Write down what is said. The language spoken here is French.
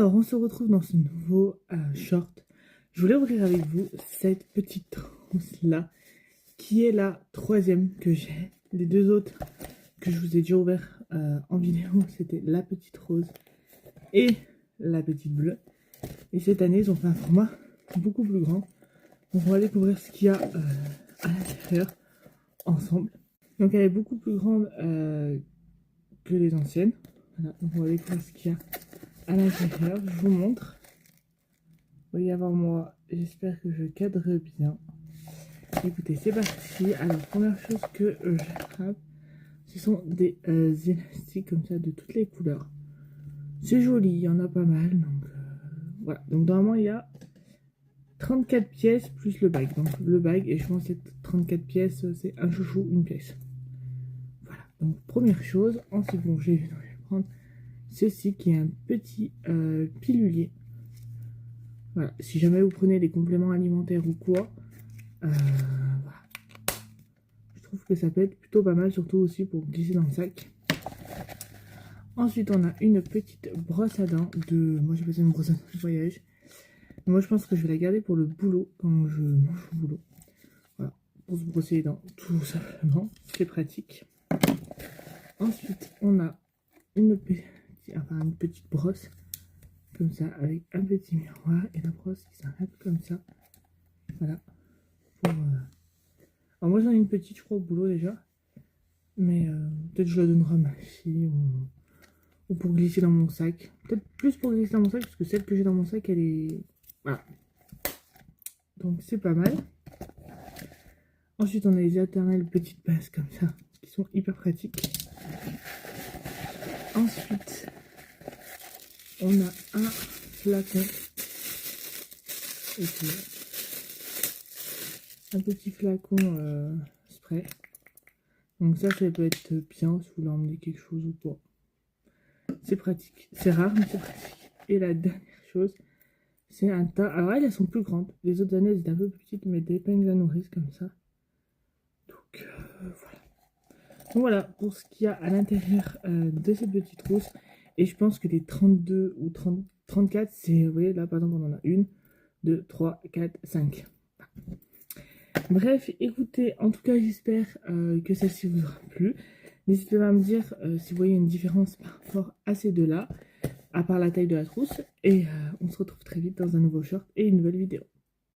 Alors, on se retrouve dans ce nouveau short. Je voulais ouvrir avec vous cette petite trousse-là, qui est la troisième que j'ai. Les deux autres que je vous ai déjà ouvert en vidéo, c'était la petite rose et la petite bleue. Et cette année, ils ont fait un format beaucoup plus grand. Donc, on va découvrir ce qu'il y a à l'intérieur ensemble. Donc, elle est beaucoup plus grande que les anciennes. Voilà, donc on va découvrir ce qu'il y a à l'intérieur. Je vous montre. Voyez avant moi, j'espère que je cadre bien. Écoutez, c'est parti. Alors, première chose que j'attrape, ce sont des élastiques comme ça de toutes les couleurs. C'est joli, il y en a pas mal. Donc voilà. Donc normalement, il y a 34 pièces plus le bag. Donc le bag, et je pense que 34 pièces, c'est un chouchou, une pièce. Voilà. Donc première chose. Ensuite, bon, je vais prendre ceci qui est un petit pilulier. Voilà, si jamais vous prenez des compléments alimentaires ou quoi, voilà. Je trouve que ça peut être plutôt pas mal, surtout aussi pour glisser dans le sac. Ensuite, on a une petite brosse à dents de... Moi, j'ai passé une brosse à dents de voyage. Moi, je pense que je vais la garder pour le boulot, quand je mange au boulot. Voilà, pour se brosser les dents, tout simplement. C'est pratique. Ensuite, on a une petite brosse. Comme ça, avec un petit miroir et la brosse qui s'arrête comme ça. Voilà. Pour, alors moi j'en ai une petite, je crois, au boulot déjà. Mais peut-être je la donnerai à ma fille ou pour glisser dans mon sac. Peut-être plus pour glisser dans mon sac, parce que celle que j'ai dans mon sac, elle est... Voilà. Donc c'est pas mal. Ensuite, on a les éternelles petites pinces comme ça, qui sont hyper pratiques. Ensuite, on a un flacon. Un petit flacon spray. Donc ça peut être bien si vous voulez emmener quelque chose ou pas. C'est pratique. C'est rare, mais c'est pratique. Et la dernière chose, c'est un tas. Alors elles sont plus grandes. Les autres années, elles étaient un peu plus petites, mais des épingles à nourrice comme ça. Donc voilà. Donc voilà pour ce qu'il y a à l'intérieur de cette petite trousse. Et je pense que les 32 ou 34, c'est, vous voyez là par exemple on en a 1, 2, 3, 4, 5. Bref, écoutez, en tout cas j'espère que celle-ci vous aura plu. N'hésitez pas à me dire si vous voyez une différence par rapport à ces deux-là, à part la taille de la trousse. Et on se retrouve très vite dans un nouveau short et une nouvelle vidéo.